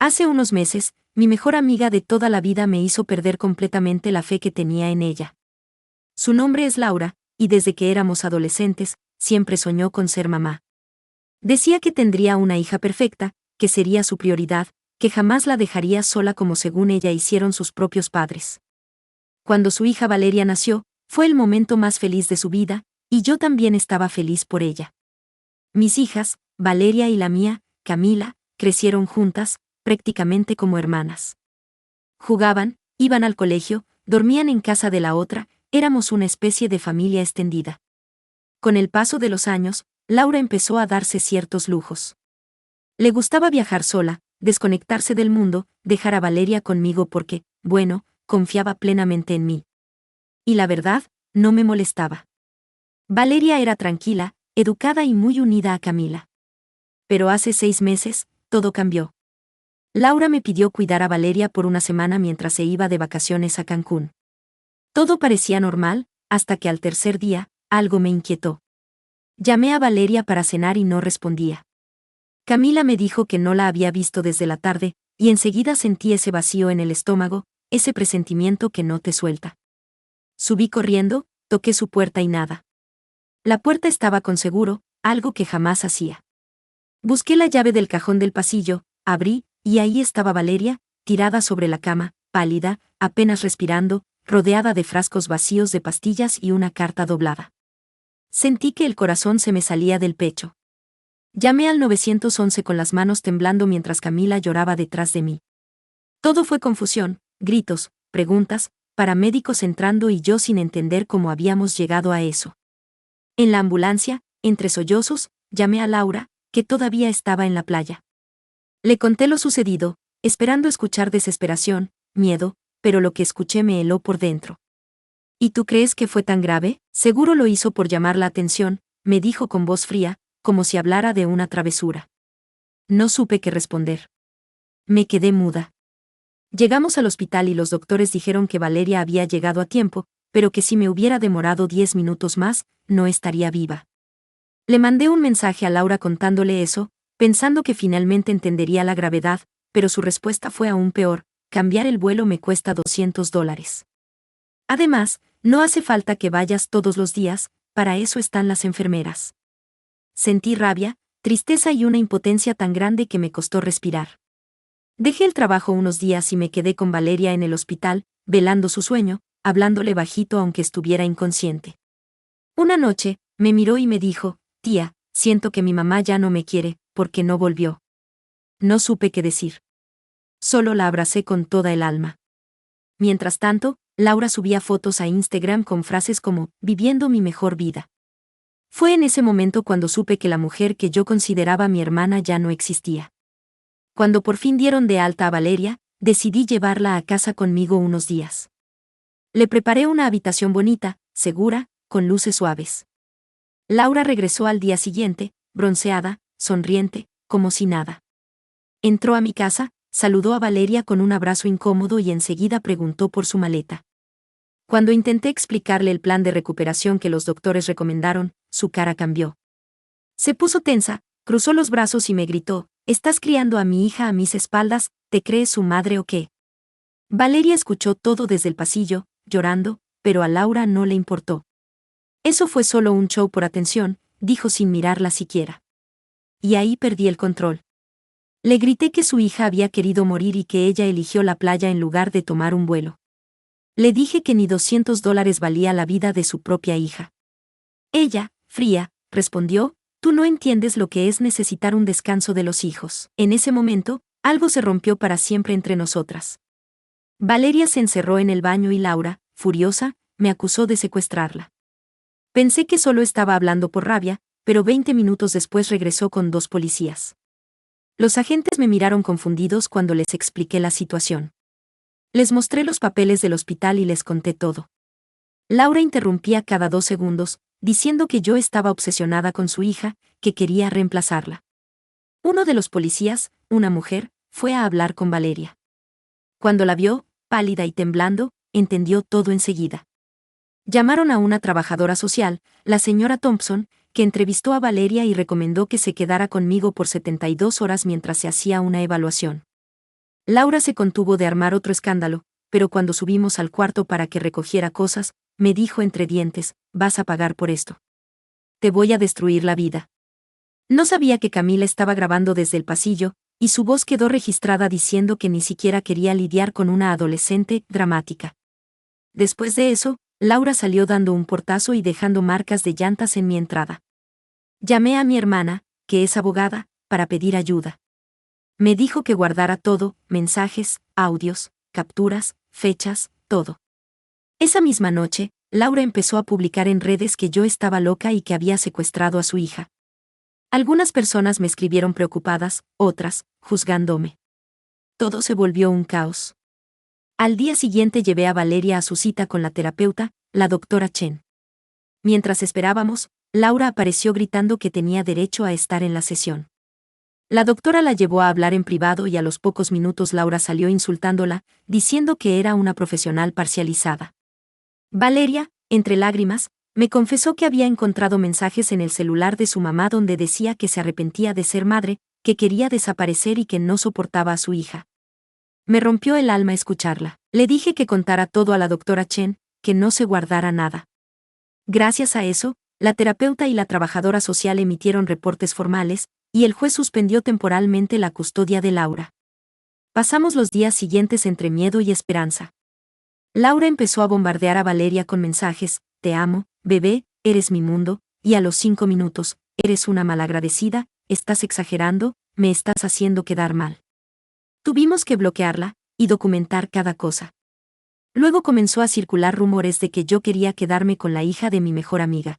Hace unos meses, mi mejor amiga de toda la vida me hizo perder completamente la fe que tenía en ella. Su nombre es Laura, y desde que éramos adolescentes, siempre soñó con ser mamá. Decía que tendría una hija perfecta, que sería su prioridad, que jamás la dejaría sola como según ella hicieron sus propios padres. Cuando su hija Valeria nació, fue el momento más feliz de su vida, y yo también estaba feliz por ella. Mis hijas, Valeria y la mía, Camila, crecieron juntas, prácticamente como hermanas. Jugaban, iban al colegio, dormían en casa de la otra, éramos una especie de familia extendida. Con el paso de los años, Laura empezó a darse ciertos lujos. Le gustaba viajar sola, desconectarse del mundo, dejar a Valeria conmigo porque, bueno, confiaba plenamente en mí. Y la verdad, no me molestaba. Valeria era tranquila, educada y muy unida a Camila. Pero hace 6 meses, todo cambió. Laura me pidió cuidar a Valeria por una semana mientras se iba de vacaciones a Cancún. Todo parecía normal, hasta que al tercer día, algo me inquietó. Llamé a Valeria para cenar y no respondía. Camila me dijo que no la había visto desde la tarde, y enseguida sentí ese vacío en el estómago, ese presentimiento que no te suelta. Subí corriendo, toqué su puerta y nada. La puerta estaba con seguro, algo que jamás hacía. Busqué la llave del cajón del pasillo, abrí, y ahí estaba Valeria, tirada sobre la cama, pálida, apenas respirando, rodeada de frascos vacíos de pastillas y una carta doblada. Sentí que el corazón se me salía del pecho. Llamé al 911 con las manos temblando mientras Camila lloraba detrás de mí. Todo fue confusión, gritos, preguntas, paramédicos entrando y yo sin entender cómo habíamos llegado a eso. En la ambulancia, entre sollozos, llamé a Laura, que todavía estaba en la playa. Le conté lo sucedido, esperando escuchar desesperación, miedo, pero lo que escuché me heló por dentro. ¿Y tú crees que fue tan grave? Seguro lo hizo por llamar la atención, me dijo con voz fría, como si hablara de una travesura. No supe qué responder. Me quedé muda. Llegamos al hospital y los doctores dijeron que Valeria había llegado a tiempo, pero que si me hubiera demorado 10 minutos más, no estaría viva. Le mandé un mensaje a Laura contándole eso, pensando que finalmente entendería la gravedad, pero su respuesta fue aún peor: cambiar el vuelo me cuesta $200. Además, no hace falta que vayas todos los días, para eso están las enfermeras. Sentí rabia, tristeza y una impotencia tan grande que me costó respirar. Dejé el trabajo unos días y me quedé con Valeria en el hospital, velando su sueño, hablándole bajito aunque estuviera inconsciente. Una noche, me miró y me dijo: «Tía, siento que mi mamá ya no me quiere, porque no volvió». No supe qué decir. Solo la abracé con toda el alma. Mientras tanto, Laura subía fotos a Instagram con frases como «viviendo mi mejor vida». Fue en ese momento cuando supe que la mujer que yo consideraba mi hermana ya no existía. Cuando por fin dieron de alta a Valeria, decidí llevarla a casa conmigo unos días. Le preparé una habitación bonita, segura, con luces suaves. Laura regresó al día siguiente, bronceada, sonriente, como si nada. Entró a mi casa, saludó a Valeria con un abrazo incómodo y enseguida preguntó por su maleta. Cuando intenté explicarle el plan de recuperación que los doctores recomendaron, su cara cambió. Se puso tensa, cruzó los brazos y me gritó: «¿Estás criando a mi hija a mis espaldas? ¿Te crees su madre o qué?». Valeria escuchó todo desde el pasillo, llorando, pero a Laura no le importó. «Eso fue solo un show por atención», dijo sin mirarla siquiera. Y ahí perdí el control. Le grité que su hija había querido morir y que ella eligió la playa en lugar de tomar un vuelo. Le dije que ni $200 valía la vida de su propia hija. Ella, fría, respondió: «Tú no entiendes lo que es necesitar un descanso de los hijos». En ese momento, algo se rompió para siempre entre nosotras. Valeria se encerró en el baño y Laura, furiosa, me acusó de secuestrarla. Pensé que solo estaba hablando por rabia, pero 20 minutos después regresó con 2 policías. Los agentes me miraron confundidos cuando les expliqué la situación. Les mostré los papeles del hospital y les conté todo. Laura interrumpía cada 2 segundos, diciendo que yo estaba obsesionada con su hija, que quería reemplazarla. Uno de los policías, una mujer, fue a hablar con Valeria. Cuando la vio, pálida y temblando, entendió todo enseguida. Llamaron a una trabajadora social, la señora Thompson, que entrevistó a Valeria y recomendó que se quedara conmigo por 72 horas mientras se hacía una evaluación. Laura se contuvo de armar otro escándalo, pero cuando subimos al cuarto para que recogiera cosas, me dijo entre dientes, vas a pagar por esto. Te voy a destruir la vida. No sabía que Camila estaba grabando desde el pasillo, y su voz quedó registrada diciendo que ni siquiera quería lidiar con una adolescente dramática. Después de eso, Laura salió dando un portazo y dejando marcas de llantas en mi entrada. Llamé a mi hermana, que es abogada, para pedir ayuda. Me dijo que guardara todo, mensajes, audios, capturas, fechas, todo. Esa misma noche, Laura empezó a publicar en redes que yo estaba loca y que había secuestrado a su hija. Algunas personas me escribieron preocupadas, otras, juzgándome. Todo se volvió un caos. Al día siguiente llevé a Valeria a su cita con la terapeuta, la doctora Chen. Mientras esperábamos, Laura apareció gritando que tenía derecho a estar en la sesión. La doctora la llevó a hablar en privado y a los pocos minutos Laura salió insultándola, diciendo que era una profesional parcializada. Valeria, entre lágrimas, me confesó que había encontrado mensajes en el celular de su mamá donde decía que se arrepentía de ser madre, que quería desaparecer y que no soportaba a su hija. Me rompió el alma escucharla. Le dije que contara todo a la doctora Chen, que no se guardara nada. Gracias a eso, la terapeuta y la trabajadora social emitieron reportes formales, y el juez suspendió temporalmente la custodia de Laura. Pasamos los días siguientes entre miedo y esperanza. Laura empezó a bombardear a Valeria con mensajes, te amo, bebé, eres mi mundo, y a los 5 minutos, eres una malagradecida, estás exagerando, me estás haciendo quedar mal. Tuvimos que bloquearla, y documentar cada cosa. Luego comenzó a circular rumores de que yo quería quedarme con la hija de mi mejor amiga.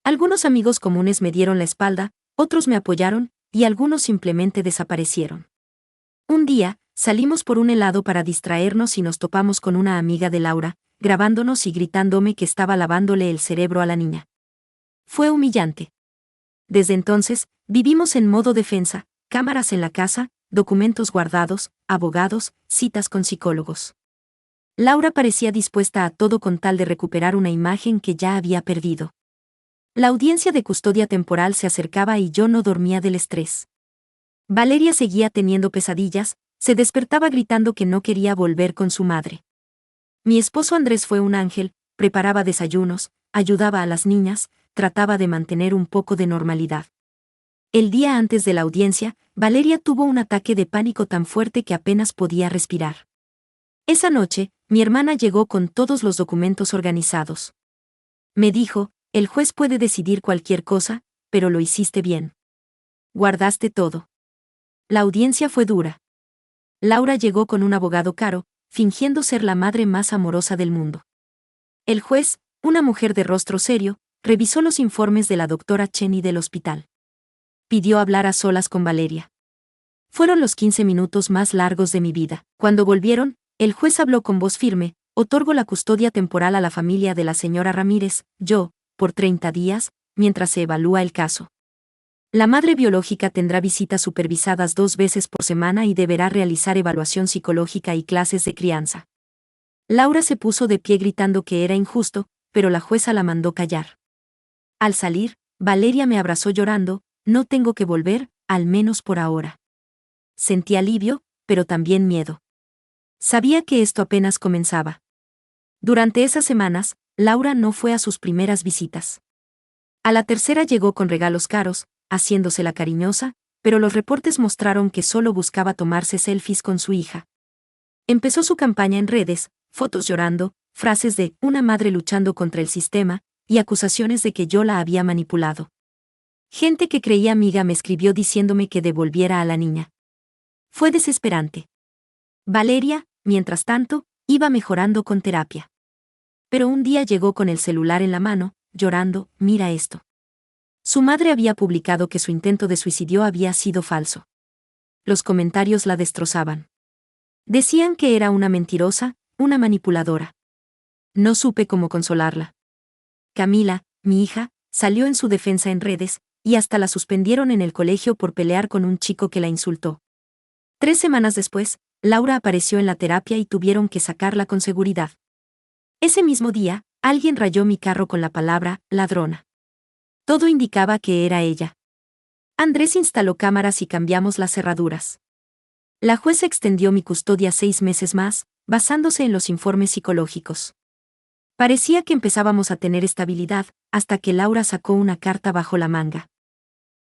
Algunos amigos comunes me dieron la espalda, otros me apoyaron, y algunos simplemente desaparecieron. Un día, salimos por un helado para distraernos y nos topamos con una amiga de Laura, grabándonos y gritándome que estaba lavándole el cerebro a la niña. Fue humillante. Desde entonces, vivimos en modo defensa, cámaras en la casa, documentos guardados, abogados, citas con psicólogos. Laura parecía dispuesta a todo con tal de recuperar una imagen que ya había perdido. La audiencia de custodia temporal se acercaba y yo no dormía del estrés. Valeria seguía teniendo pesadillas, se despertaba gritando que no quería volver con su madre. Mi esposo Andrés fue un ángel, preparaba desayunos, ayudaba a las niñas, trataba de mantener un poco de normalidad. El día antes de la audiencia, Valeria tuvo un ataque de pánico tan fuerte que apenas podía respirar. Esa noche, mi hermana llegó con todos los documentos organizados. Me dijo, el juez puede decidir cualquier cosa, pero lo hiciste bien. Guardaste todo. La audiencia fue dura. Laura llegó con un abogado caro, fingiendo ser la madre más amorosa del mundo. El juez, una mujer de rostro serio, revisó los informes de la doctora Chen y del hospital. Pidió hablar a solas con Valeria. Fueron los 15 minutos más largos de mi vida. Cuando volvieron, el juez habló con voz firme, otorgo la custodia temporal a la familia de la señora Ramírez, yo, por 30 días, mientras se evalúa el caso. La madre biológica tendrá visitas supervisadas 2 veces por semana y deberá realizar evaluación psicológica y clases de crianza. Laura se puso de pie gritando que era injusto, pero la jueza la mandó callar. Al salir, Valeria me abrazó llorando, no tengo que volver, al menos por ahora. Sentí alivio, pero también miedo. Sabía que esto apenas comenzaba. Durante esas semanas, Laura no fue a sus primeras visitas. A la tercera llegó con regalos caros, haciéndose la cariñosa, pero los reportes mostraron que solo buscaba tomarse selfies con su hija. Empezó su campaña en redes, fotos llorando, frases de una madre luchando contra el sistema, y acusaciones de que yo la había manipulado. Gente que creía amiga me escribió diciéndome que devolviera a la niña. Fue desesperante. Valeria, mientras tanto, iba mejorando con terapia. Pero un día llegó con el celular en la mano, llorando, mira esto. Su madre había publicado que su intento de suicidio había sido falso. Los comentarios la destrozaban. Decían que era una mentirosa, una manipuladora. No supe cómo consolarla. Camila, mi hija, salió en su defensa en redes, y hasta la suspendieron en el colegio por pelear con un chico que la insultó. 3 semanas después, Laura apareció en la terapia y tuvieron que sacarla con seguridad. Ese mismo día, alguien rayó mi carro con la palabra ladrona. Todo indicaba que era ella. Andrés instaló cámaras y cambiamos las cerraduras. La jueza extendió mi custodia 6 meses más, basándose en los informes psicológicos. Parecía que empezábamos a tener estabilidad, hasta que Laura sacó una carta bajo la manga.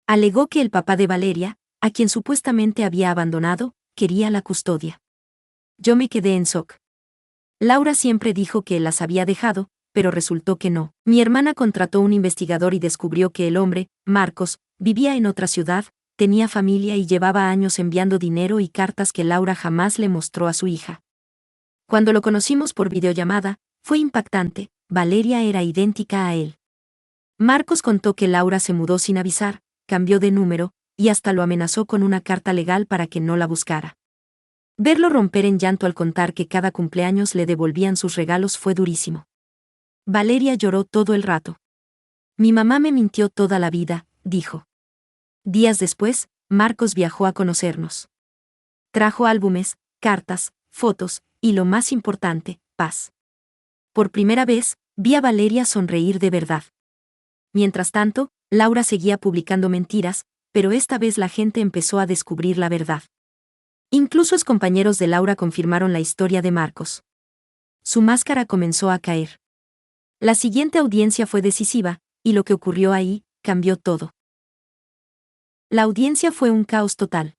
Alegó que el papá de Valeria, a quien supuestamente había abandonado, quería la custodia. Yo me quedé en shock. Laura siempre dijo que él las había dejado, pero resultó que no. Mi hermana contrató un investigador y descubrió que el hombre, Marcos, vivía en otra ciudad, tenía familia y llevaba años enviando dinero y cartas que Laura jamás le mostró a su hija. Cuando lo conocimos por videollamada, fue impactante, Valeria era idéntica a él. Marcos contó que Laura se mudó sin avisar, cambió de número, y hasta lo amenazó con una carta legal para que no la buscara. Verlo romper en llanto al contar que cada cumpleaños le devolvían sus regalos fue durísimo. Valeria lloró todo el rato. Mi mamá me mintió toda la vida, dijo. Días después, Marcos viajó a conocernos. Trajo álbumes, cartas, fotos, y lo más importante, paz. Por primera vez, vi a Valeria sonreír de verdad. Mientras tanto, Laura seguía publicando mentiras, pero esta vez la gente empezó a descubrir la verdad. Incluso los compañeros de Laura confirmaron la historia de Marcos. Su máscara comenzó a caer. La siguiente audiencia fue decisiva, y lo que ocurrió ahí, cambió todo. La audiencia fue un caos total.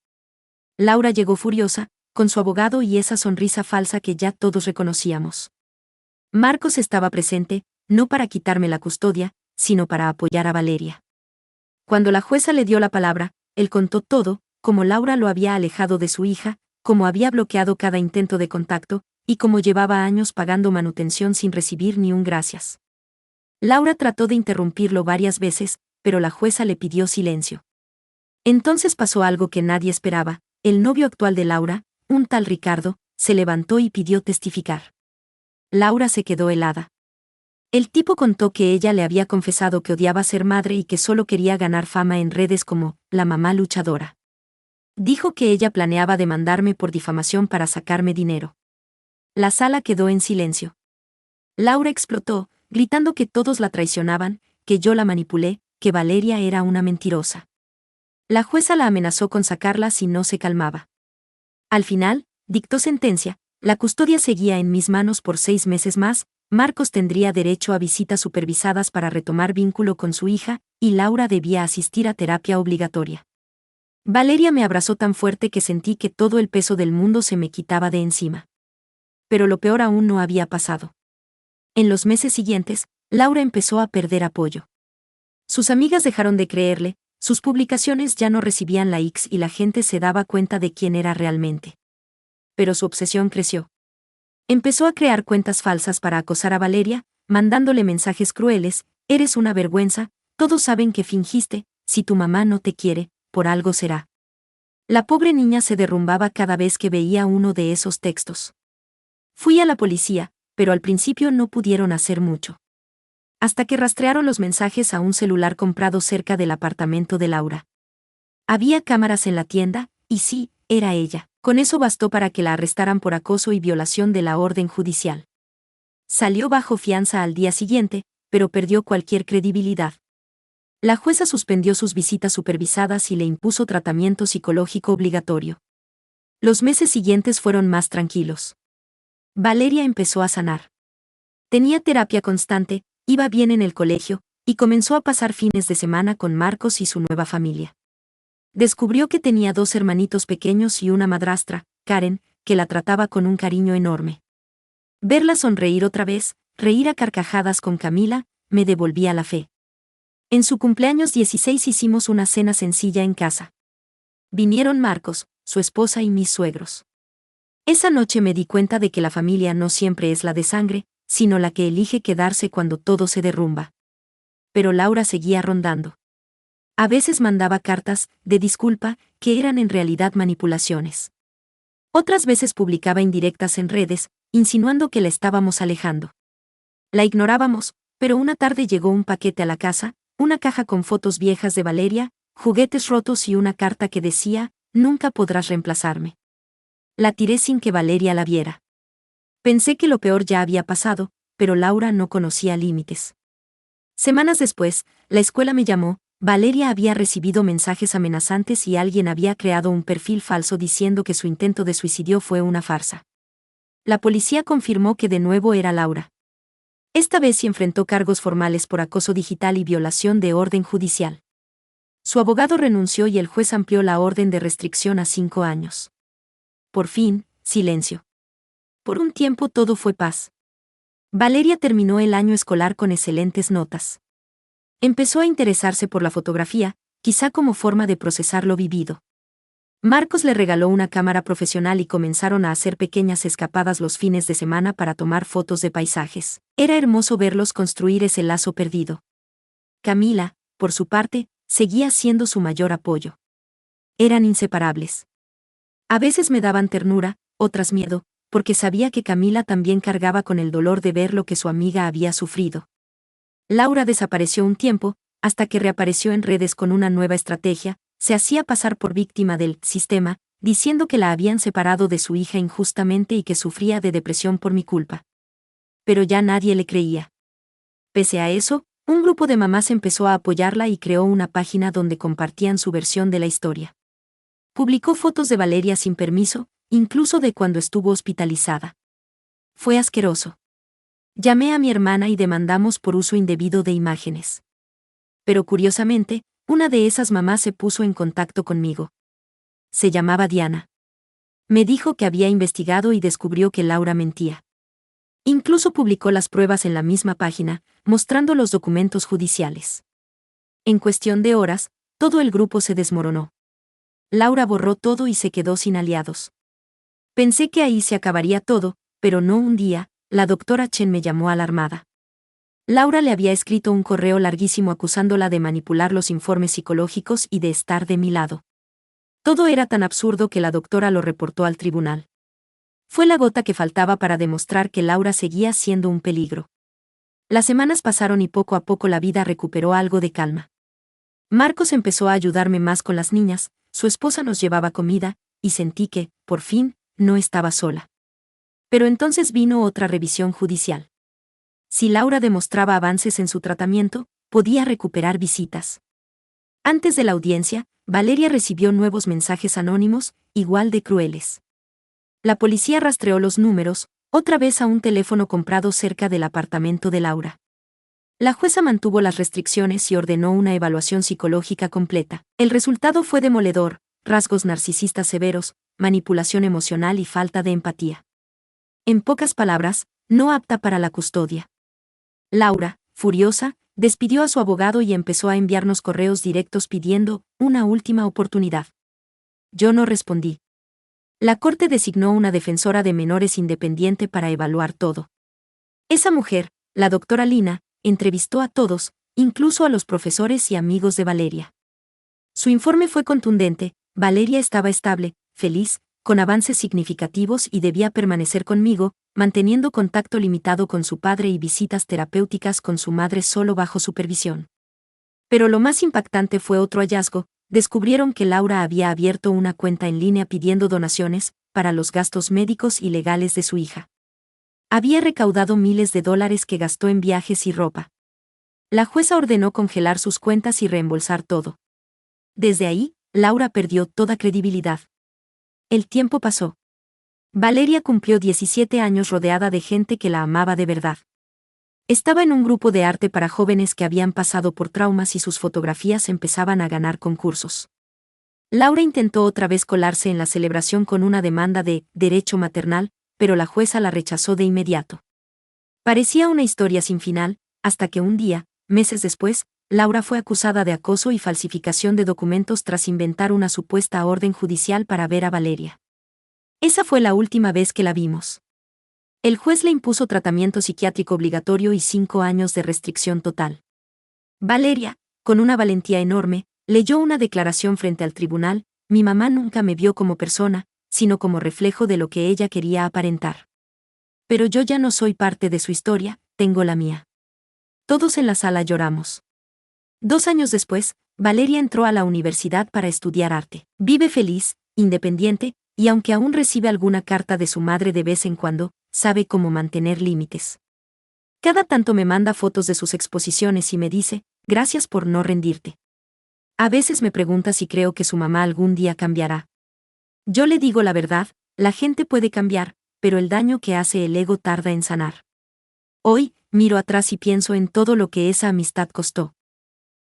Laura llegó furiosa, con su abogado y esa sonrisa falsa que ya todos reconocíamos. Marcos estaba presente, no para quitarme la custodia, sino para apoyar a Valeria. Cuando la jueza le dio la palabra, él contó todo, cómo Laura lo había alejado de su hija, cómo había bloqueado cada intento de contacto, y cómo llevaba años pagando manutención sin recibir ni un gracias. Laura trató de interrumpirlo varias veces, pero la jueza le pidió silencio. Entonces pasó algo que nadie esperaba, el novio actual de Laura, un tal Ricardo, se levantó y pidió testificar. Laura se quedó helada. El tipo contó que ella le había confesado que odiaba ser madre y que solo quería ganar fama en redes como la mamá luchadora. Dijo que ella planeaba demandarme por difamación para sacarme dinero. La sala quedó en silencio. Laura explotó, gritando que todos la traicionaban, que yo la manipulé, que Valeria era una mentirosa. La jueza la amenazó con sacarla si no se calmaba. Al final, dictó sentencia, la custodia seguía en mis manos por 6 meses más, Marcos tendría derecho a visitas supervisadas para retomar vínculo con su hija, y Laura debía asistir a terapia obligatoria. Valeria me abrazó tan fuerte que sentí que todo el peso del mundo se me quitaba de encima. Pero lo peor aún no había pasado. En los meses siguientes, Laura empezó a perder apoyo. Sus amigas dejaron de creerle, sus publicaciones ya no recibían likes y la gente se daba cuenta de quién era realmente. Pero su obsesión creció. Empezó a crear cuentas falsas para acosar a Valeria, mandándole mensajes crueles: eres una vergüenza, todos saben que fingiste, si tu mamá no te quiere, por algo será. La pobre niña se derrumbaba cada vez que veía uno de esos textos. Fui a la policía, pero al principio no pudieron hacer mucho. Hasta que rastrearon los mensajes a un celular comprado cerca del apartamento de Laura. Había cámaras en la tienda, y sí, era ella. Con eso bastó para que la arrestaran por acoso y violación de la orden judicial. Salió bajo fianza al día siguiente, pero perdió cualquier credibilidad. La jueza suspendió sus visitas supervisadas y le impuso tratamiento psicológico obligatorio. Los meses siguientes fueron más tranquilos. Valeria empezó a sanar. Tenía terapia constante, iba bien en el colegio, y comenzó a pasar fines de semana con Marcos y su nueva familia. Descubrió que tenía 2 hermanitos pequeños y una madrastra, Karen, que la trataba con un cariño enorme. Verla sonreír otra vez, reír a carcajadas con Camila, me devolvía la fe. En su cumpleaños 16 hicimos una cena sencilla en casa. Vinieron Marcos, su esposa y mis suegros. Esa noche me di cuenta de que la familia no siempre es la de sangre, sino la que elige quedarse cuando todo se derrumba. Pero Laura seguía rondando. A veces mandaba cartas, de disculpa, que eran en realidad manipulaciones. Otras veces publicaba indirectas en redes, insinuando que la estábamos alejando. La ignorábamos, pero una tarde llegó un paquete a la casa, una caja con fotos viejas de Valeria, juguetes rotos y una carta que decía: nunca podrás reemplazarme. La tiré sin que Valeria la viera. Pensé que lo peor ya había pasado, pero Laura no conocía límites. Semanas después, la escuela me llamó, Valeria había recibido mensajes amenazantes y alguien había creado un perfil falso diciendo que su intento de suicidio fue una farsa. La policía confirmó que de nuevo era Laura. Esta vez se enfrentó cargos formales por acoso digital y violación de orden judicial. Su abogado renunció y el juez amplió la orden de restricción a 5 años. Por fin, silencio. Por un tiempo todo fue paz. Valeria terminó el año escolar con excelentes notas. Empezó a interesarse por la fotografía, quizá como forma de procesar lo vivido. Marcos le regaló una cámara profesional y comenzaron a hacer pequeñas escapadas los fines de semana para tomar fotos de paisajes. Era hermoso verlos construir ese lazo perdido. Camila, por su parte, seguía siendo su mayor apoyo. Eran inseparables. A veces me daban ternura, otras miedo, porque sabía que Camila también cargaba con el dolor de ver lo que su amiga había sufrido. Laura desapareció un tiempo, hasta que reapareció en redes con una nueva estrategia, se hacía pasar por víctima del sistema, diciendo que la habían separado de su hija injustamente y que sufría de depresión por mi culpa. Pero ya nadie le creía. Pese a eso, un grupo de mamás empezó a apoyarla y creó una página donde compartían su versión de la historia. Publicó fotos de Valeria sin permiso, incluso de cuando estuvo hospitalizada. Fue asqueroso. Llamé a mi hermana y demandamos por uso indebido de imágenes. Pero curiosamente, una de esas mamás se puso en contacto conmigo. Se llamaba Diana. Me dijo que había investigado y descubrió que Laura mentía. Incluso publicó las pruebas en la misma página, mostrando los documentos judiciales. En cuestión de horas, todo el grupo se desmoronó. Laura borró todo y se quedó sin aliados. Pensé que ahí se acabaría todo, pero no un día. La doctora Chen me llamó alarmada. Laura le había escrito un correo larguísimo acusándola de manipular los informes psicológicos y de estar de mi lado. Todo era tan absurdo que la doctora lo reportó al tribunal. Fue la gota que faltaba para demostrar que Laura seguía siendo un peligro. Las semanas pasaron y poco a poco la vida recuperó algo de calma. Marcos empezó a ayudarme más con las niñas, su esposa nos llevaba comida, y sentí que, por fin, no estaba sola. Pero entonces vino otra revisión judicial. Si Laura demostraba avances en su tratamiento, podía recuperar visitas. Antes de la audiencia, Valeria recibió nuevos mensajes anónimos, igual de crueles. La policía rastreó los números, otra vez a un teléfono comprado cerca del apartamento de Laura. La jueza mantuvo las restricciones y ordenó una evaluación psicológica completa. El resultado fue demoledor: rasgos narcisistas severos, manipulación emocional y falta de empatía. En pocas palabras, no apta para la custodia. Laura, furiosa, despidió a su abogado y empezó a enviarnos correos directos pidiendo una última oportunidad. Yo no respondí. La corte designó una defensora de menores independiente para evaluar todo. Esa mujer, la doctora Lina, entrevistó a todos, incluso a los profesores y amigos de Valeria. Su informe fue contundente: Valeria estaba estable, feliz, con avances significativos y debía permanecer conmigo, manteniendo contacto limitado con su padre y visitas terapéuticas con su madre solo bajo supervisión. Pero lo más impactante fue otro hallazgo: descubrieron que Laura había abierto una cuenta en línea pidiendo donaciones para los gastos médicos y legales de su hija. Había recaudado miles de dólares que gastó en viajes y ropa. La jueza ordenó congelar sus cuentas y reembolsar todo. Desde ahí, Laura perdió toda credibilidad. El tiempo pasó. Valeria cumplió 17 años rodeada de gente que la amaba de verdad. Estaba en un grupo de arte para jóvenes que habían pasado por traumas y sus fotografías empezaban a ganar concursos. Laura intentó otra vez colarse en la celebración con una demanda de derecho maternal, pero la jueza la rechazó de inmediato. Parecía una historia sin final, hasta que un día, meses después, Laura fue acusada de acoso y falsificación de documentos tras inventar una supuesta orden judicial para ver a Valeria. Esa fue la última vez que la vimos. El juez le impuso tratamiento psiquiátrico obligatorio y 5 años de restricción total. Valeria, con una valentía enorme, leyó una declaración frente al tribunal: mi mamá nunca me vio como persona, sino como reflejo de lo que ella quería aparentar. Pero yo ya no soy parte de su historia, tengo la mía. Todos en la sala lloramos. 2 años después, Valeria entró a la universidad para estudiar arte. Vive feliz, independiente, y aunque aún recibe alguna carta de su madre de vez en cuando, sabe cómo mantener límites. Cada tanto me manda fotos de sus exposiciones y me dice: gracias por no rendirte. A veces me pregunta si creo que su mamá algún día cambiará. Yo le digo la verdad, la gente puede cambiar, pero el daño que hace el ego tarda en sanar. Hoy, miro atrás y pienso en todo lo que esa amistad costó.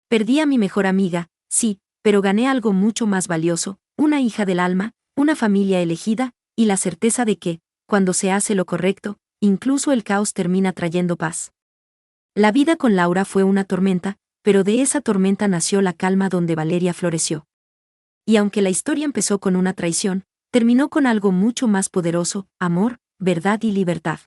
Perdí a mi mejor amiga, sí, pero gané algo mucho más valioso, una hija del alma, una familia elegida, y la certeza de que, cuando se hace lo correcto, incluso el caos termina trayendo paz. La vida con Laura fue una tormenta, pero de esa tormenta nació la calma donde Valeria floreció. Y aunque la historia empezó con una traición, terminó con algo mucho más poderoso, amor, verdad y libertad.